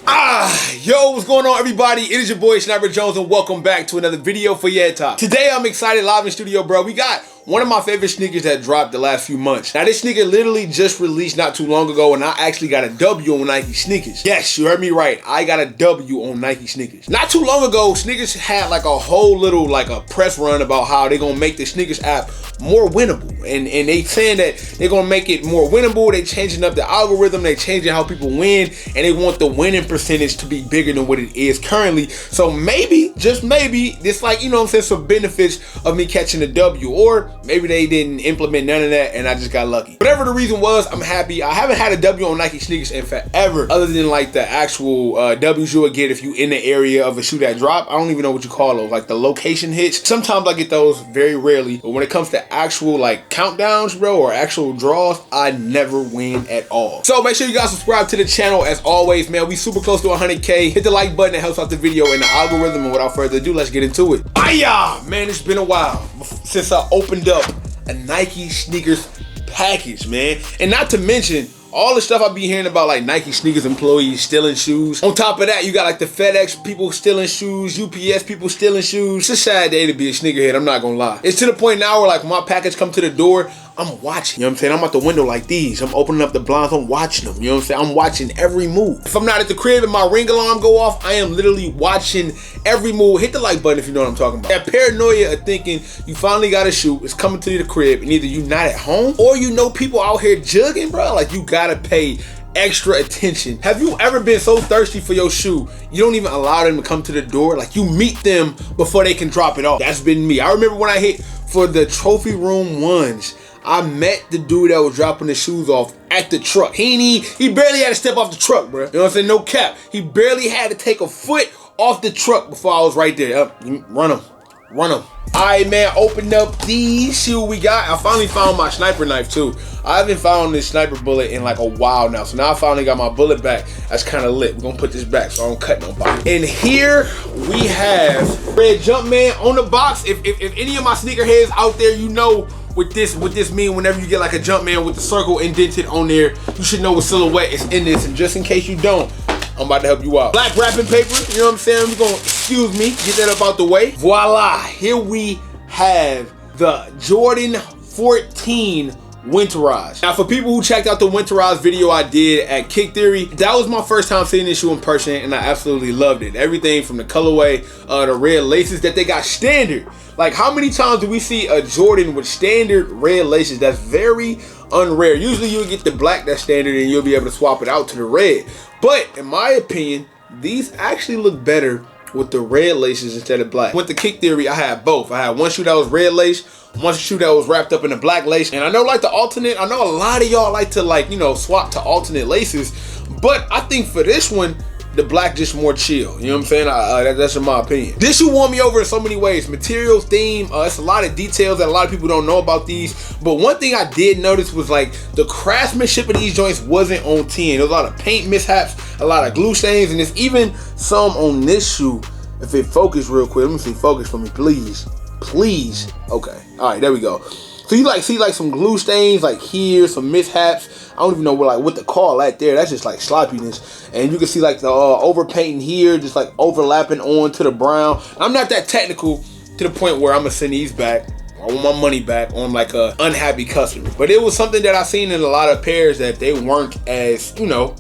Yo, what's going on, everybody? It is your boy Sniper Jones, and welcome back to another video for Yed Talk. Today I'm excited, live in studio, bro. We got one of my favorite sneakers that dropped the last few months. Now, this sneaker literally just released not too long ago, and I actually got a W on Nike sneakers. Yes, you heard me right. I got a W on Nike sneakers. Not too long ago, sneakers had like a whole little like a press run about how they're gonna make the sneakers app more winnable, and they saying that they're gonna make it more winnable. They changing up the algorithm, they changing how people win, and they want the winning percentage to be bigger than what it is currently. So maybe, just maybe, this, like, you know what I'm saying, some benefits of me catching a W, or maybe they didn't implement none of that and I just got lucky. Whatever the reason was, I'm happy. I haven't had a W on Nike sneakers in forever, other than like the actual W's you would get if you in the area of a shoe that drop. I don't even know what you call those, like the location hits. Sometimes I get those, very rarely, but when it comes to actual like countdowns, bro, or actual draws, I never win at all. So make sure you guys subscribe to the channel. As always, man, we super close to 100K. Hit the like button, it helps out the video and the algorithm. And without further ado, let's get into it. Man, it's been a while since I opened up a Nike sneakers package, man. And not to mention all the stuff I be hearing about, like Nike sneakers employees stealing shoes. On top of that, you got like the FedEx people stealing shoes, UPS people stealing shoes. It's a sad day to be a sneakerhead, I'm not gonna lie. It's to the point now where like when my package come to the door, I'm watching, you know what I'm saying? I'm at the window like these. I'm opening up the blinds, I'm watching them, you know what I'm saying? I'm watching every move. If I'm not at the crib and my Ring alarm go off, I am literally watching every move. Hit the like button if you know what I'm talking about. That paranoia of thinking you finally got a shoe, it's coming to the crib, and either you not at home or you know people out here jugging, bro. Like, you gotta pay extra attention. Have you ever been so thirsty for your shoe, you don't even allow them to come to the door? Like, you meet them before they can drop it off. That's been me. I remember when I hit for the trophy room ones, I met the dude that was dropping the shoes off at the truck. He barely had to step off the truck, bro. You know what I'm saying? No cap. He barely had to take a foot off the truck before I was right there. Run him. All right, man, opened up these shoe we got. I finally found my sniper knife too. I haven't found this sniper bullet in like a while now. So now I finally got my bullet back. That's kind of lit. We're gonna put this back so I don't cut nobody. And here we have red Jumpman on the box. If any of my sneakerheads out there, you know what this mean. Whenever you get like a Jumpman with the circle indented on there, you should know what silhouette is in this. And just in case you don't, I'm about to help you out. Black wrapping paper, you know what I'm saying? We're gonna, excuse me, get that up out the way. Voila, here we have the Jordan 14 Winterize. Now, for people who checked out the Winterize video I did at Kick Theory, that was my first time seeing this shoe in person, and I absolutely loved it. Everything from the colorway, the red laces that they got standard. Like, how many times do we see a Jordan with standard red laces? That's very unrare. Usually you'll get the black that's standard and you'll be able to swap it out to the red. But in my opinion, these actually look better with the red laces instead of black. With the Kick Theory, I had both. I had one shoe that was red lace, one shoe that was wrapped up in a black lace. And I know, like, the alternate, I know a lot of y'all like to, like, you know, swap to alternate laces. But I think for this one, the black just more chill. You know what I'm saying? That's in my opinion. This shoe won me over in so many ways. Material, theme, it's a lot of details that a lot of people don't know about these. But one thing I did notice was like the craftsmanship of these joints wasn't on 10. There was a lot of paint mishaps, a lot of glue stains, and there's even some on this shoe. If it focus real quick, let me see, focus for me, please. Please. Okay. All right, there we go. So you like see like some glue stains like here, some mishaps. I don't even know what to call that there. That's just like sloppiness. And you can see like the overpainting here, just like overlapping onto the brown. I'm not that technical to the point where I'm gonna send these back. I want my money back on like a unhappy customer. But it was something that I seen in a lot of pairs that they weren't as, you know,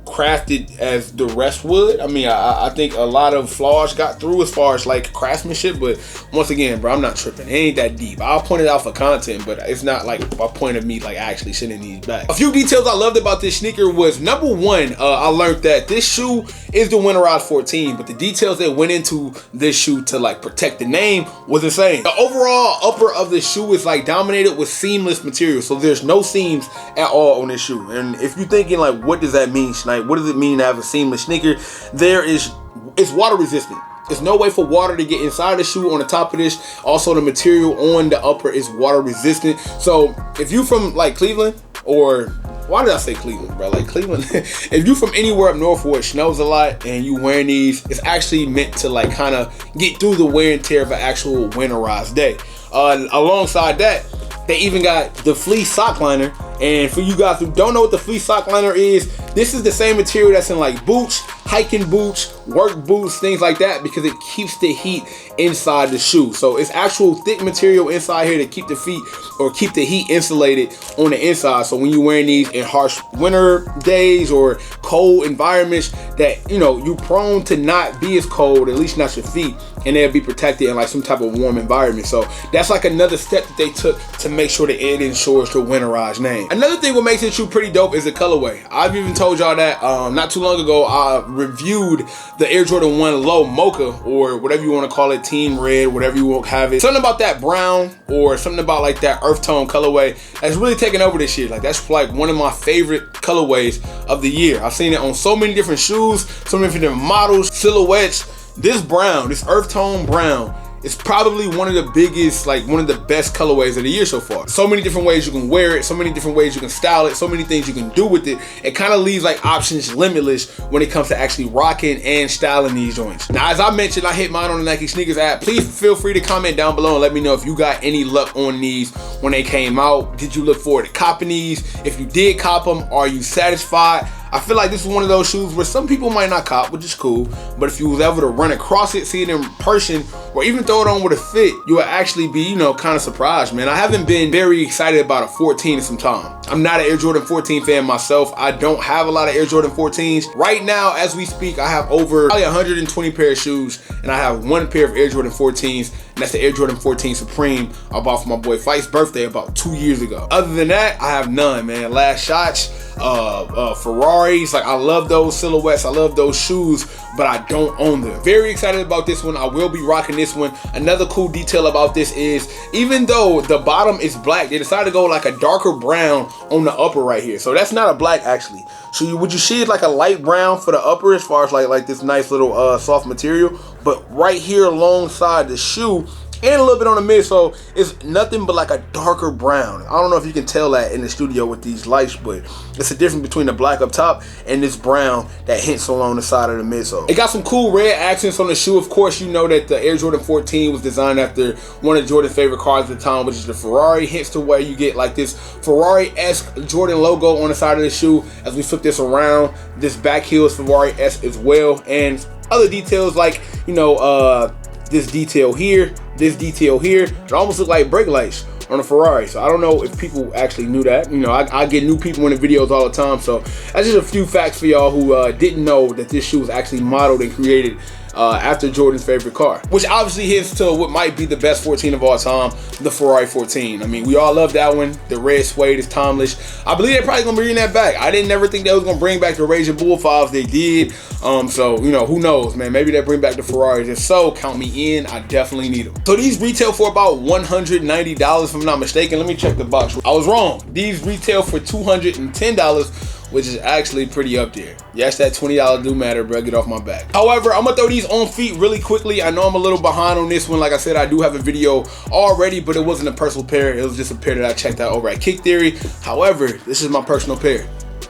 crafted as the rest would. I mean, I think a lot of flaws got through as far as like craftsmanship, but once again, bro, I'm not tripping. It ain't that deep. I'll point it out for content, but it's not like a point of me like actually sending these back. A few details I loved about this sneaker was, number one, I learned that this shoe is the Winterize 14, but the details that went into this shoe to like protect the name was insane. The overall upper of the shoe is like dominated with seamless material, so there's no seams at all on this shoe. And if you're thinking like, what does that mean, Snipe? What does it mean to have a seamless sneaker? It's water resistant. There's no way for water to get inside the shoe on the top of this. Also, the material on the upper is water resistant. So if you from like Cleveland, or why did I say Cleveland, bro? Like Cleveland, if you from anywhere up north where it snows a lot and you wearing these, it's actually meant to like kind of get through the wear and tear of an actual winterized day. Alongside that, they even got the fleece sock liner. And for you guys who don't know what the fleece sock liner is, this is the same material that's in like boots, hiking boots, work boots, things like that, because it keeps the heat inside the shoe. So it's actual thick material inside here to keep the feet or keep the heat insulated on the inside. So when you're wearing these in harsh winter days or cold environments that, you know, you're prone to not be as cold, at least not your feet, and they'll be protected in like some type of warm environment. So that's like another step that they took to make sure that it ensures the winterized name. Another thing what makes this shoe pretty dope is the colorway. I've even told y'all that not too long ago. I reviewed the Air Jordan 1 Low Mocha, or whatever you want to call it, team red, whatever you want to have it. Something about that brown or something about like that earth tone colorway that's really taking over this shit. Like that's like one of my favorite colorways of the year. I've seen it on so many different shoes, so many different models, silhouettes. This brown, this earth tone brown, is probably one of the biggest, like one of the best colorways of the year so far. So many different ways you can wear it, so many different ways you can style it, so many things you can do with it. It kind of leaves like options limitless when it comes to actually rocking and styling these joints. Now, as I mentioned, I hit mine on the Nike Sneakers app. Please feel free to comment down below and let me know if you got any luck on these when they came out. Did you look forward to copping these? If you did cop them, are you satisfied? I feel like this is one of those shoes where some people might not cop, which is cool, but if you was able to run across it, see it in person, or even throw it on with a fit, you will actually be, you know, kind of surprised, man. I haven't been very excited about a 14 in some time. I'm not an Air Jordan 14 fan myself. I don't have a lot of Air Jordan 14s. Right now, as we speak, I have over probably 120 pair of shoes, and I have one pair of Air Jordan 14s, and that's the Air Jordan 14 Supreme I bought for my boy Fight's birthday about 2 years ago. Other than that, I have none, man. Last Shots, Ferraris, like I love those silhouettes, I love those shoes, but I don't own them. Very excited about this one. I will be rocking this one. Another cool detail about this is, even though the bottom is black, they decided to go like a darker brown on the upper right here. So that's not a black actually. So would you see it like a light brown for the upper as far as like this nice little soft material, but right here alongside the shoe and a little bit on the midsole, it's nothing but like a darker brown. I don't know if you can tell that in the studio with these lights, but it's a difference between the black up top and this brown that hints along the side of the midsole. It got some cool red accents on the shoe. Of course, you know that the Air Jordan 14 was designed after one of Jordan's favorite cars at the time, which is the Ferrari, hence to where you get like this Ferrari-esque Jordan logo on the side of the shoe. As we flip this around, this back heel is Ferrari-esque as well, and other details like, you know, this detail here, this detail here, it almost look like brake lights on a Ferrari. So I don't know if people actually knew that. You know, I get new people in the videos all the time, so that's just a few facts for y'all who didn't know that this shoe was actually modeled and created after Jordan's favorite car, which obviously hits to what might be the best 14 of all time, the Ferrari 14. I mean, we all love that one. The red suede is timeless. I believe they're probably gonna bring that back. I didn't never think they was gonna bring back the Raging Bull 5s. They did. So, you know, who knows, man? Maybe they bring back the Ferraris. If so, count me in. I definitely need them. So these retail for about $190, if I'm not mistaken. Let me check the box. I was wrong. These retail for $210, which is actually pretty up there. Yes, that $20 do matter, bro. Get off my back. However, I'm gonna throw these on feet really quickly. I know I'm a little behind on this one. Like I said, I do have a video already, but it wasn't a personal pair. It was just a pair that I checked out over at Kick Theory. However, this is my personal pair.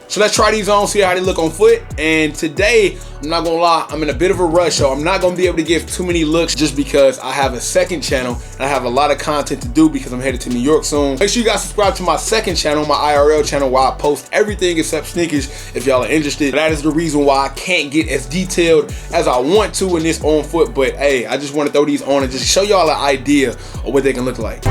So let's try these on, see how they look on foot. And today, I'm not gonna lie, I'm in a bit of a rush, so I'm not gonna be able to give too many looks just because I have a second channel and I have a lot of content to do because I'm headed to New York soon. Make sure you guys subscribe to my second channel, my IRL channel, where I post everything except sneakers if y'all are interested. That is the reason why I can't get as detailed as I want to in this on foot, but hey, I just want to throw these on and just show y'all an idea of what they can look like.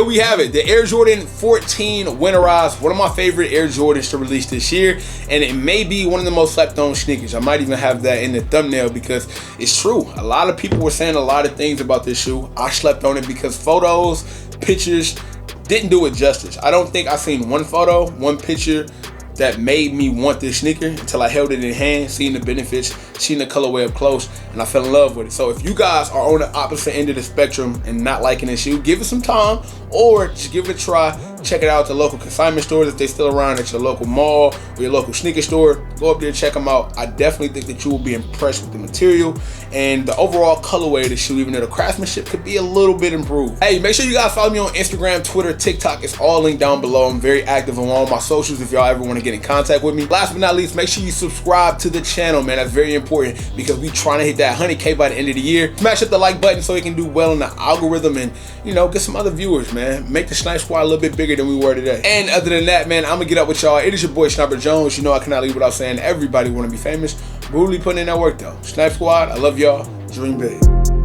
here we have it, the Air Jordan 14 Winterized, one of my favorite Air Jordans to release this year, and it may be one of the most slept on sneakers. I might even have that in the thumbnail because it's true. A lot of people were saying a lot of things about this shoe. I slept on it because photos, pictures didn't do it justice. I don't think I've seen one photo, one picture that made me want this sneaker until I held it in hand, seeing the benefits, seeing the colorway up close, and I fell in love with it. So if you guys are on the opposite end of the spectrum and not liking this shoe, give it some time or just give it a try. Check it out at the local consignment stores if they're still around, at your local mall or your local sneaker store. Go up there and check them out. I definitely think that you will be impressed with the material and the overall colorway of the shoe, even though the craftsmanship could be a little bit improved. Hey, make sure you guys follow me on Instagram, Twitter, TikTok. It's all linked down below. I'm very active on all my socials if y'all ever want to get in contact with me. Last but not least, make sure you subscribe to the channel, man. That's very important because we trying to hit that 100K by the end of the year. Smash up the like button so it can do well in the algorithm and, you know, get some other viewers, man. Make the Snipe Squad a little bit bigger than we were today. And other than that, man, I'm gonna get up with y'all. It is your boy Sniper Jones. You know I cannot leave without saying everybody want to be famous. Brutally putting in that work though. Snipe Squad, I love y'all. Dream big.